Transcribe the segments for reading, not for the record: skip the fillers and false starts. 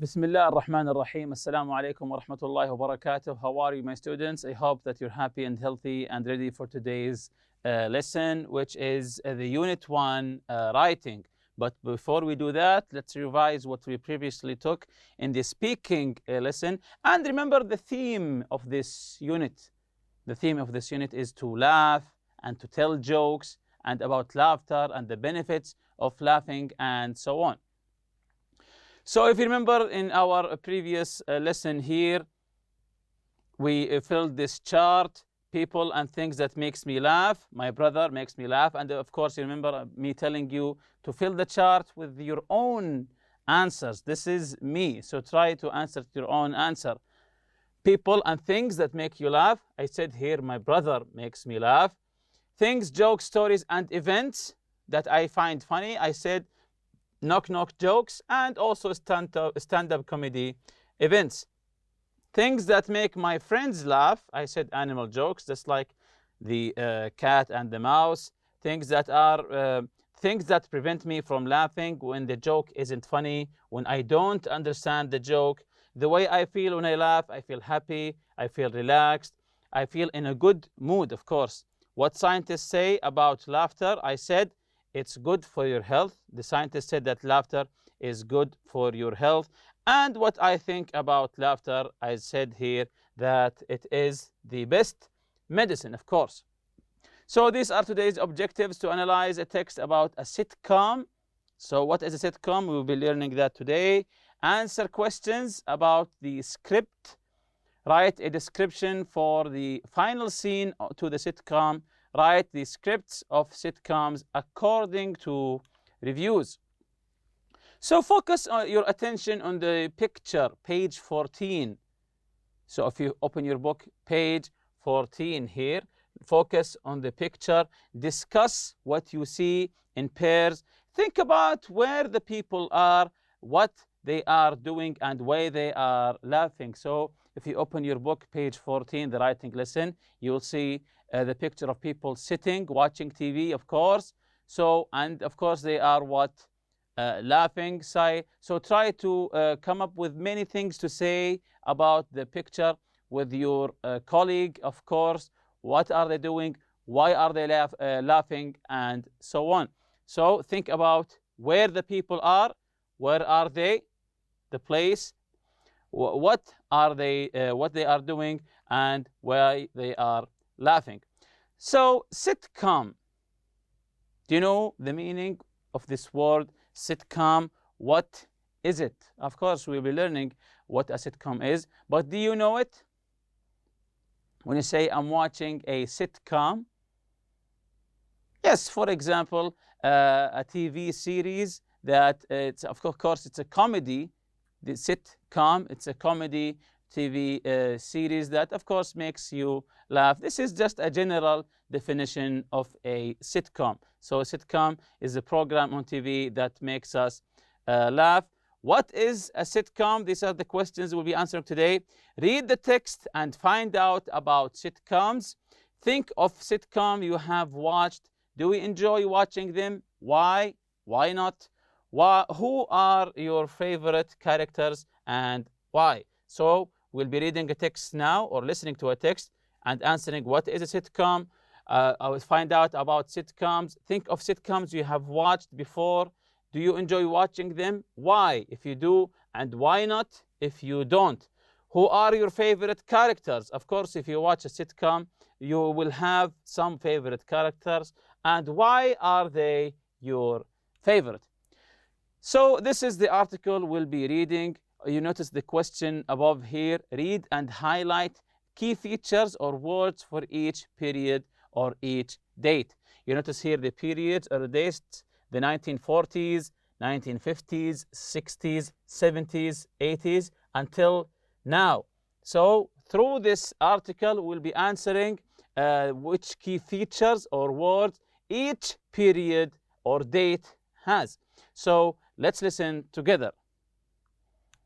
بسم الله الرحمن الرحيم. السلام عليكم ورحمة الله وبركاته. How are you, my students? I hope that you're happy and healthy and ready for today's lesson, which is the Unit 1 writing. But before we do that, let's revise what we previously took in the speaking lesson. And remember the theme of this unit. The theme of this unit is to laugh and to tell jokes and about laughter and the benefits of laughing and so on. So if you remember in our previous lesson here, we filled this chart, people and things that makes me laugh. My brother makes me laugh. And of course, you remember me telling you to fill the chart with your own answers. This is me. So try to answer your own answer. People and things that make you laugh. I said here, my brother makes me laugh. Things, jokes, stories, and events that I find funny. I said knock-knock jokes and also stand-up comedy events. Things that make my friends laugh. I said animal jokes, just like the cat and the mouse. Things that are things that prevent me from laughing when the joke isn't funny, when I don't understand the joke. The way I feel when I laugh, I feel happy, I feel relaxed, I feel in a good mood, of course. What scientists say about laughter, I said it's good for your health. The scientists said that laughter is good for your health. And what I think about laughter, I said here that it is the best medicine, of course. So these are today's objectives: to analyze a text about a sitcom. So what is a sitcom? We will be learning that today. Answer questions about the script. Write a description for the final scene to the sitcom. Write the scripts of sitcoms according to reviews. So focus your attention on the picture, page 14. So if you open your book, page 14 here, focus on the picture. Discuss what you see in pairs. Think about where the people are, what they are doing, and why they are laughing. So if you open your book, page 14, the writing lesson, you will see the picture of people sitting, watching TV, of course. So, and of course, they are what? Laughing. So try to come up with many things to say about the picture with your colleague, of course. What are they doing? Why are they laughing? And so on. So think about where the people are, where are they, the place, what they are doing, and why they are laughing. So sitcom. Do you know the meaning of this word sitcom? What is it? Of course, we'll be learning what a sitcom is, but do you know it? When you say I'm watching a sitcom, yes, for example, a TV series that it's of course it's a comedy. The sitcom, it's a comedy TV series that of course makes you laugh. This is just a general definition of a sitcom. So a sitcom is a program on TV that makes us laugh. What is a sitcom? These are the questions we'll be answering today. Read the text and find out about sitcoms. Think of sitcom you have watched. Do we enjoy watching them? Why? Why not? Who are your favorite characters and why? So we'll be reading a text now or listening to a text and answering what is a sitcom. I will find out about sitcoms. Think of sitcoms you have watched before. Do you enjoy watching them? Why, if you do, and why not if you don't? Who are your favorite characters? Of course, if you watch a sitcom, you will have some favorite characters. And why are they your favorite? So this is the article we'll be reading. You notice the question above here. Read and highlight key features or words for each period or each date. You notice here the periods or the dates, the 1940s, 1950s, 60s, 70s, 80s, until now. So through this article, we'll be answering which key features or words each period or date has. So let's listen together.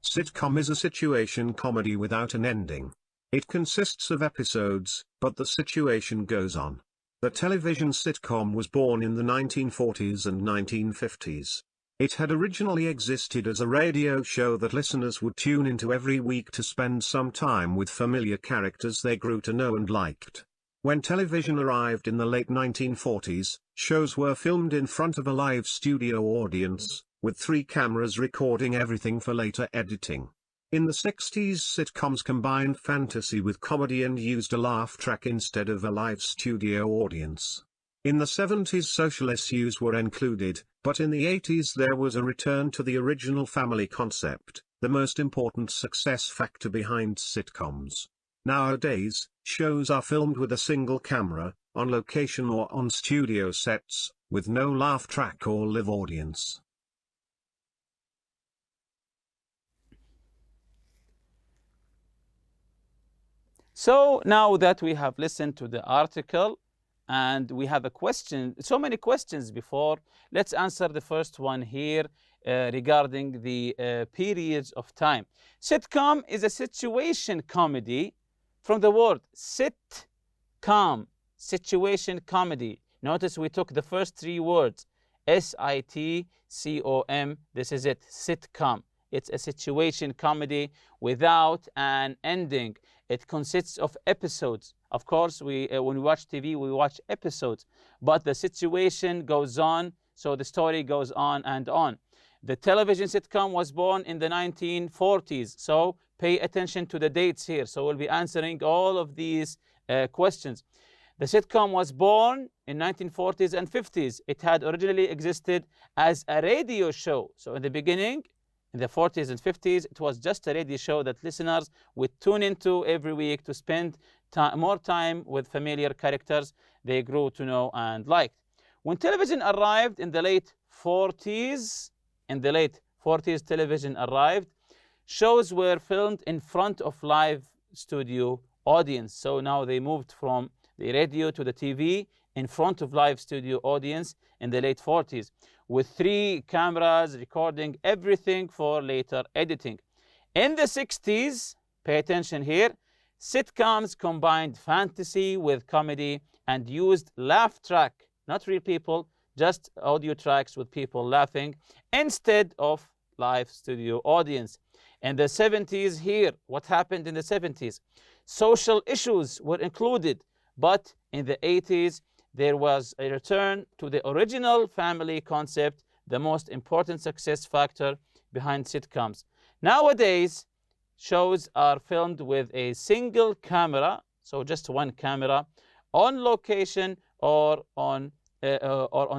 Sitcom is a situation comedy without an ending. It consists of episodes, but the situation goes on. The television sitcom was born in the 1940s and 1950s. It had originally existed as a radio show that listeners would tune into every week to spend some time with familiar characters they grew to know and liked. When television arrived in the late 1940s, shows were filmed in front of a live studio audience, with 3 cameras recording everything for later editing. In the 60s, sitcoms combined fantasy with comedy and used a laugh track instead of a live studio audience. In the 70s, social issues were included, but in the 80s there was a return to the original family concept, the most important success factor behind sitcoms. Nowadays, shows are filmed with a single camera, on location or on studio sets, with no laugh track or live audience. So now that we have listened to the article and we have a question, so many questions before, let's answer the first one here regarding the periods of time. Sitcom is a situation comedy from the word sit-com, situation comedy. Notice we took the first 3 words, S-I-T-C-O-M, this is it, sitcom. It's a situation comedy without an ending. It consists of episodes. Of course, when we watch TV, we watch episodes, but the situation goes on, so the story goes on and on. The television sitcom was born in the 1940s, so pay attention to the dates here. So we'll be answering all of these questions. The sitcom was born in 1940s and 50s. It had originally existed as a radio show. So in the beginning, in the 40s and 50s, it was just a radio show that listeners would tune into every week to spend more time with familiar characters they grew to know and liked. When television arrived in the late 40s, television arrived, shows were filmed in front of live studio audience. So now they moved from the radio to the TV in front of live studio audience in the late 40s, with 3 cameras recording everything for later editing. In the 60s, pay attention here, sitcoms combined fantasy with comedy and used laugh track, not real people, just audio tracks with people laughing instead of live studio audience. In the 70s here, what happened in the 70s? Social issues were included, but in the 80s, there was a return to the original family concept, the most important success factor behind sitcoms. Nowadays, shows are filmed with a single camera, so just one camera, on location or on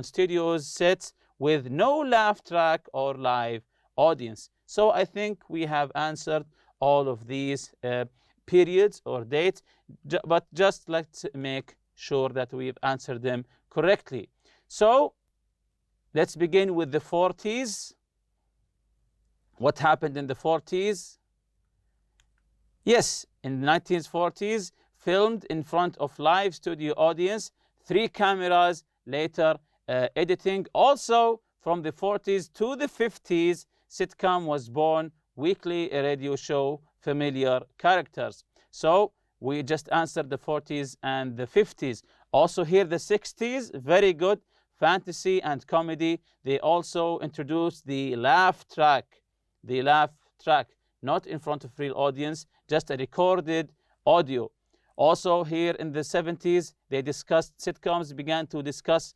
studios sets with no laugh track or live audience. So I think we have answered all of these periods or dates, but just let's make sure that we've answered them correctly. So let's begin with the 40s. What happened in the 40s? Yes, in the 1940s, filmed in front of live studio audience, 3 cameras, later editing. Also, from the 40s to the 50s, sitcom was born, weekly radio show, familiar characters. So we just answered the 40s and the 50s. Also here the 60s, very good, fantasy and comedy. They also introduced the laugh track, not in front of real audience, just a recorded audio. Also here in the 70s, sitcoms began to discuss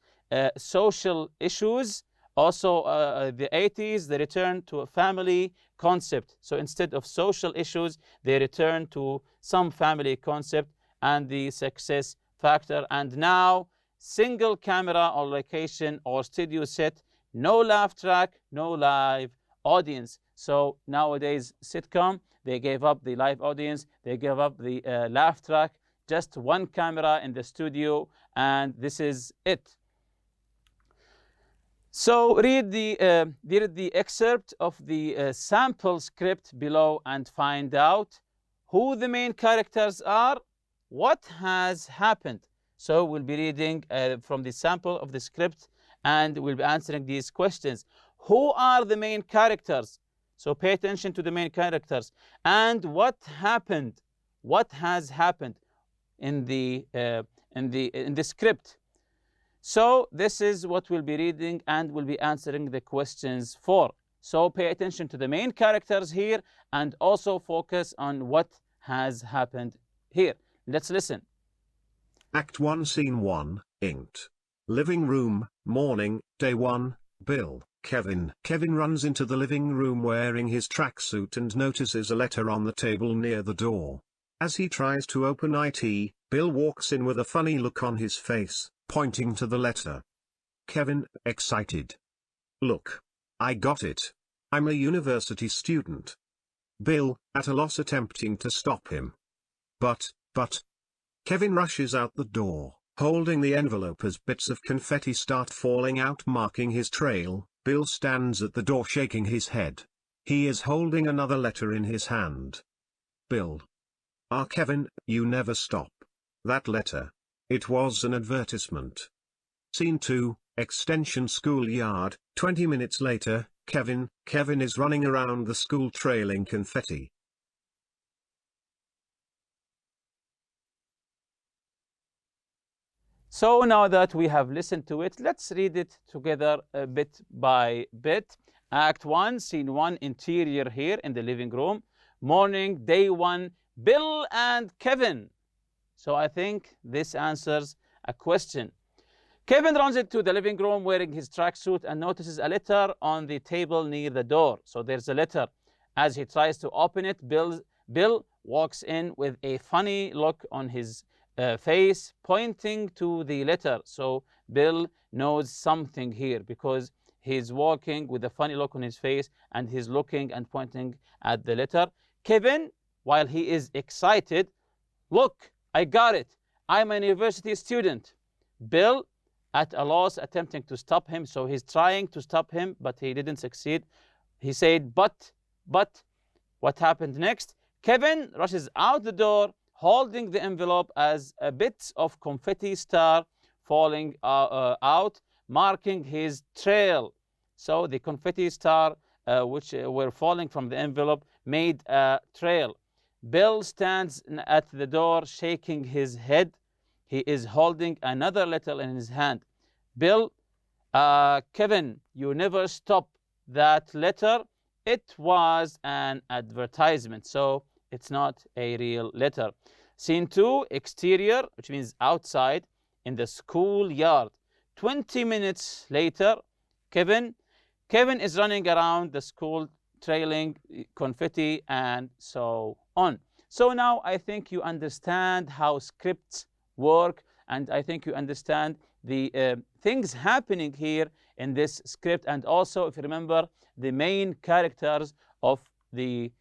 social issues. Also the 80s, they returned to a family concept. So instead of social issues, they returned to some family concept and the success factor. And now, single camera on location or studio set, no laugh track, no live audience. So nowadays, sitcom, they gave up the live audience, they gave up the laugh track, just one camera in the studio, and this is it. So read the excerpt of the sample script below and find out who the main characters are, what has happened. So we'll be reading from the sample of the script and we'll be answering these questions. Who are the main characters? So pay attention to the main characters. And what happened? What has happened in the script? So this is what we'll be reading and we'll be answering the questions for. So pay attention to the main characters here and also focus on what has happened here. Let's listen. Act 1, Scene 1, Inked. Living room, morning, day 1, Bill, Kevin. Kevin runs into the living room wearing his tracksuit and notices a letter on the table near the door. As he tries to open it, Bill walks in with a funny look on his face, pointing to the letter. Kevin, excited. Look. I got it. I'm a university student. Bill, at a loss, attempting to stop him. But, Kevin rushes out the door, holding the envelope as bits of confetti start falling out, marking his trail. Bill stands at the door shaking his head. He is holding another letter in his hand. Bill. Kevin, you never stop. That letter. It was an advertisement. Scene 2, Extension Schoolyard. 20 minutes later, Kevin is running around the school trailing confetti. So now that we have listened to it, let's read it together bit by bit. Act 1, Scene 1, interior here in the living room. Morning, day 1, Bill and Kevin. So I think this answers a question. Kevin runs into the living room wearing his tracksuit and notices a letter on the table near the door. So there's a letter. As he tries to open it, Bill walks in with a funny look on his face, pointing to the letter. So Bill knows something here because he's walking with a funny look on his face and he's looking and pointing at the letter. Kevin, while he is excited, look, I got it. I'm a university student. Bill, at a loss, attempting to stop him. So he's trying to stop him, but he didn't succeed. He said, but, what happened next? Kevin rushes out the door, holding the envelope as a bit of confetti star falling out, marking his trail. So the confetti star, which were falling from the envelope, made a trail. Bill stands at the door, shaking his head. He is holding another letter in his hand. Bill, Kevin, you never stop. That letter, it was an advertisement. So it's not a real letter. Scene 2, exterior, which means outside in the schoolyard. 20 minutes later, Kevin is running around the school trailing confetti and so on. So now I think you understand how scripts work, and I think you understand the things happening here in this script, and also, if you remember, the main characters of the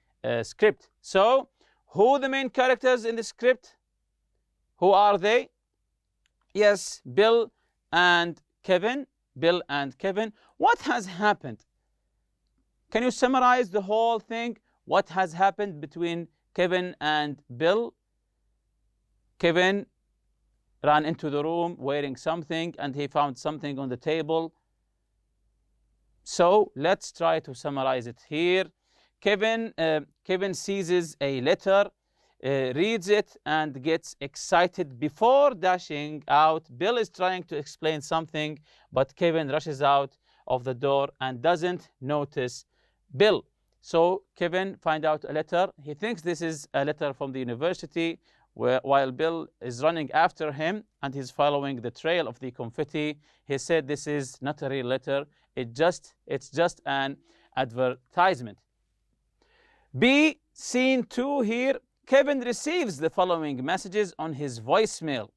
script. So who are the main characters in the script? Who are they? Yes, Bill and Kevin. Bill and Kevin. What has happened? Can you summarize the whole thing? What has happened between Kevin and Bill? Kevin ran into the room wearing something and he found something on the table. So let's try to summarize it here. Kevin seizes a letter, reads it and gets excited before dashing out. Bill is trying to explain something, but Kevin rushes out of the door and doesn't notice Bill. So Kevin finds out a letter. He thinks this is a letter from the university, while Bill is running after him and he's following the trail of the confetti. He said this is not a real letter. It's just an advertisement. B, scene 2 here. Kevin receives the following messages on his voicemail.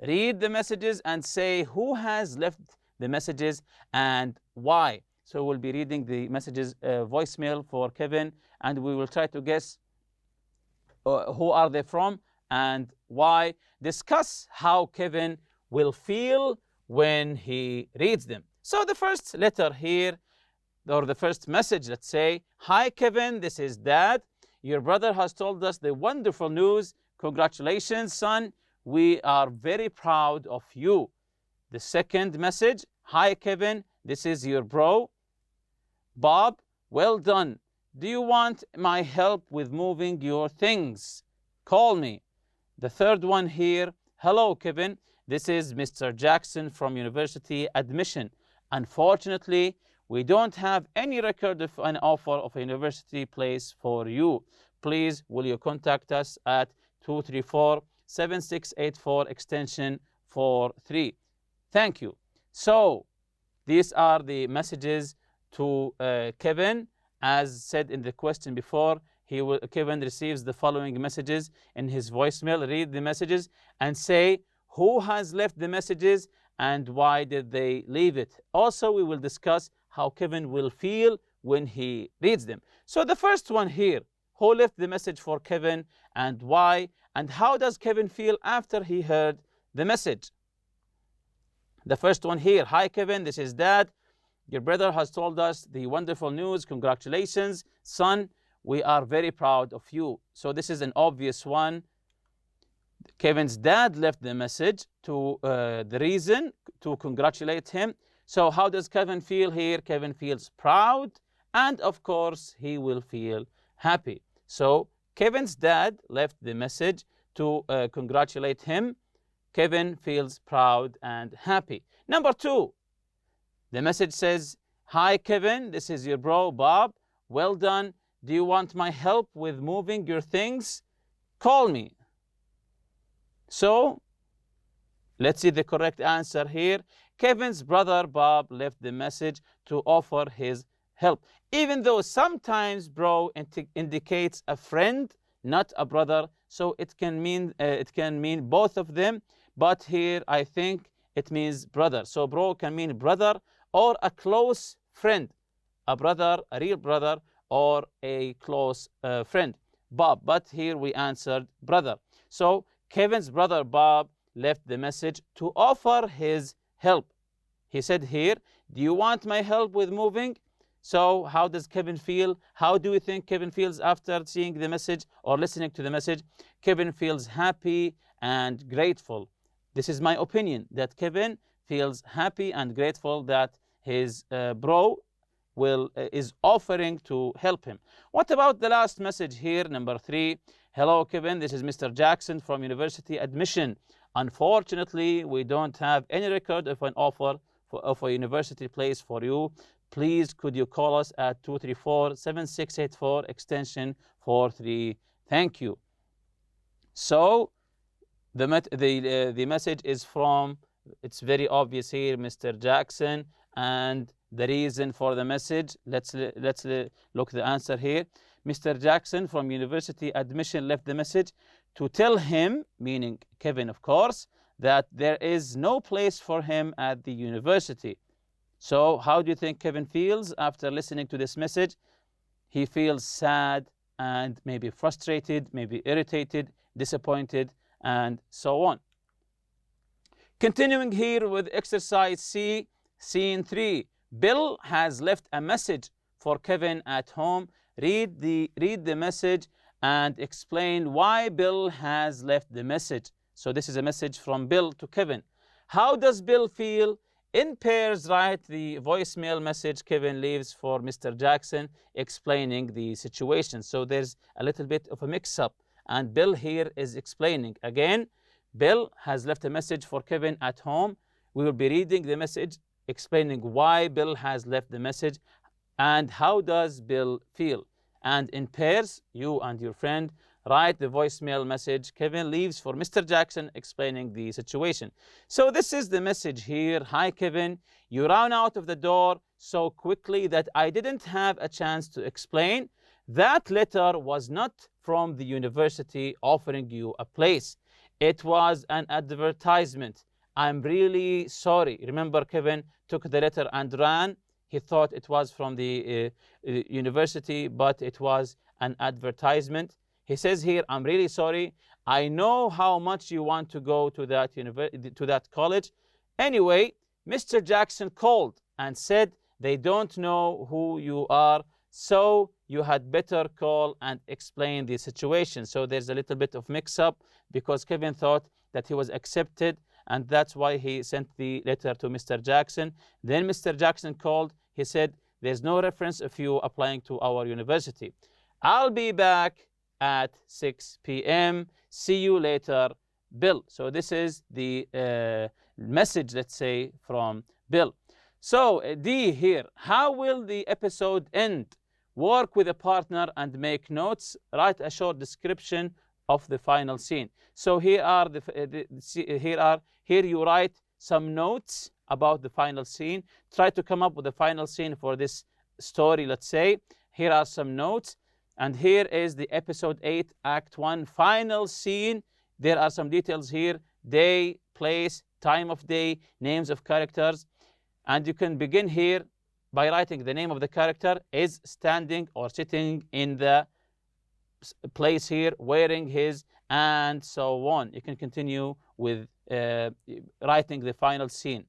Read the messages and say who has left the messages and why. So we'll be reading the messages voicemail for Kevin, and we will try to guess who are they from and why. Discuss how Kevin will feel when he reads them. So the first letter here, or the first message, let's say, hi Kevin, this is Dad. Your brother has told us the wonderful news. Congratulations, son. We are very proud of you. The second message, hi Kevin, this is your bro, Bob. Well done. Do you want my help with moving your things? Call me. The third one here, hello Kevin, This is Mr. Jackson from university admission. Unfortunately, we don't have any record of an offer of a university place for you. Please, will you contact us at 234-7684 extension 43. Thank you. So, these are the messages to Kevin. As said in the question before, Kevin receives the following messages in his voicemail. Read the messages and say who has left the messages and why did they leave it. Also, we will discuss how Kevin will feel when he reads them. So the first one here, who left the message for Kevin and why, and how does Kevin feel after he heard the message? The first one here, hi Kevin, this is Dad. Your brother has told us the wonderful news. Congratulations, son. We are very proud of you. So this is an obvious one. Kevin's dad left the message to the reason to congratulate him. So how does Kevin feel here? Kevin feels proud, and of course he will feel happy. So Kevin's dad left the message to congratulate him. Kevin feels proud and happy. Number 2, the message says, hi Kevin, this is your bro Bob. Well done. Do you want my help with moving your things? Call me. So let's see the correct answer here. Kevin's brother Bob left the message to offer his help. Even though sometimes bro indicates a friend, not a brother, so it can mean both of them, but here I think it means brother. So bro can mean brother or a close friend, a brother, a real brother, or a close friend, Bob. But here we answered brother. So Kevin's brother Bob left the message to offer his help. He said here, do you want my help with moving? So how does Kevin feel? How do you think Kevin feels after seeing the message or listening to the message? Kevin feels happy and grateful. This is my opinion, that Kevin feels happy and grateful that his bro is offering to help him. What about the last message here, number 3? Hello Kevin, this is Mr. Jackson from university admission. Unfortunately, we don't have any record of an offer of a university place for you. Please, could you call us at 234-7684 extension 43. Thank you. So the message is from, it's very obvious here, Mr. Jackson, and the reason for the message, let's look the answer here. Mr. Jackson from university admission left the message to tell him, meaning Kevin of course, that there is no place for him at the university. So how do you think Kevin feels after listening to this message? He feels sad and maybe frustrated, maybe irritated, disappointed, and so on. Continuing here with exercise C, scene 3. Bill has left a message for Kevin at home. Read the message and explain why Bill has left the message. So this is a message from Bill to Kevin. How does Bill feel? In pairs, write the voicemail message Kevin leaves for Mr. Jackson explaining the situation. So there's a little bit of a mix-up, and Bill here is explaining. Again, Bill has left a message for Kevin at home. We will be reading the message, explaining why Bill has left the message and how does Bill feel. And in pairs, you and your friend write the voicemail message Kevin leaves for Mr. Jackson explaining the situation. So this is the message here. Hi Kevin, you ran out of the door so quickly that I didn't have a chance to explain. That letter was not from the university offering you a place. It was an advertisement. I'm really sorry. Remember, Kevin took the letter and ran. He thought it was from the university, but it was an advertisement. He says here, I'm really sorry. I know how much you want to go to that college. Anyway, Mr. Jackson called and said they don't know who you are, so you had better call and explain the situation. So there's a little bit of mix-up because Kevin thought that he was accepted, and that's why he sent the letter to Mr. Jackson. Then Mr. Jackson called. He said, there's no reference of you applying to our university. I'll be back at 6 p.m. See you later. Bill. So this is the message, let's say, from Bill. So D here, how will the episode end? Work with a partner and make notes. Write a short description of the final scene. So here you write some notes about the final scene. Try to come up with the final scene for this story, let's say. Here are some notes. And here is the episode 8, Act 1, final scene. There are some details here: day, place, time of day, names of characters. And you can begin here by writing the name of the character is standing or sitting in the place here, wearing his, and so on. You can continue with writing the final scene.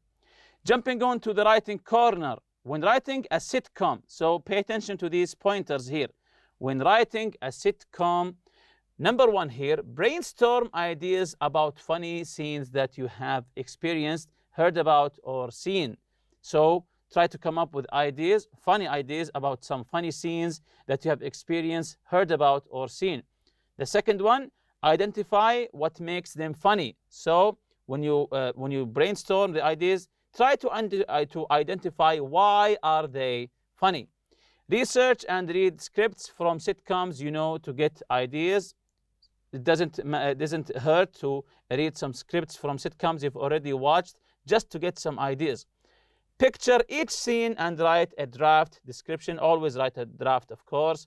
Jumping on to the writing corner. When writing a sitcom, so pay attention to these pointers here. When writing a sitcom, number 1 here, brainstorm ideas about funny scenes that you have experienced, heard about, or seen. So try to come up with ideas, funny ideas about some funny scenes that you have experienced, heard about, or seen. The second one, identify what makes them funny. So when you brainstorm the ideas, try to identify why are they funny. Research and read scripts from sitcoms, to get ideas. It doesn't hurt to read some scripts from sitcoms you've already watched, just to get some ideas. Picture each scene and write a draft description. Always write a draft, of course.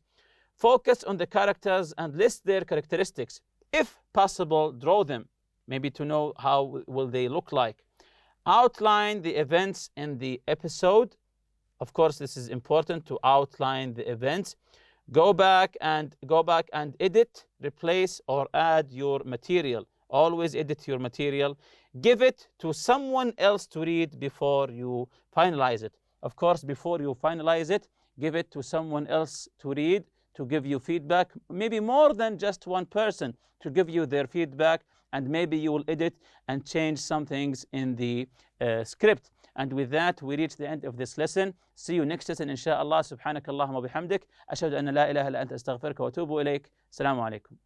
Focus on the characters and list their characteristics. If possible, draw them, maybe to know how will they look like. Outline the events in the episode. Of course, this is important to outline the events. Go back and edit, replace, or add your material. Always edit your material. Give it to someone else to read before you finalize it. Of course, before you finalize it, give it to someone else to read, to give you feedback. Maybe more than just one person to give you their feedback, and maybe you will edit and change some things in the script. And with that, we reach the end of this lesson. See you next lesson, inshallah. Subhanakallahumma bihamdik. Ashhadu an la ilaha illa anta astaghfiruka wa atubu ilayk. Assalamu alaikum.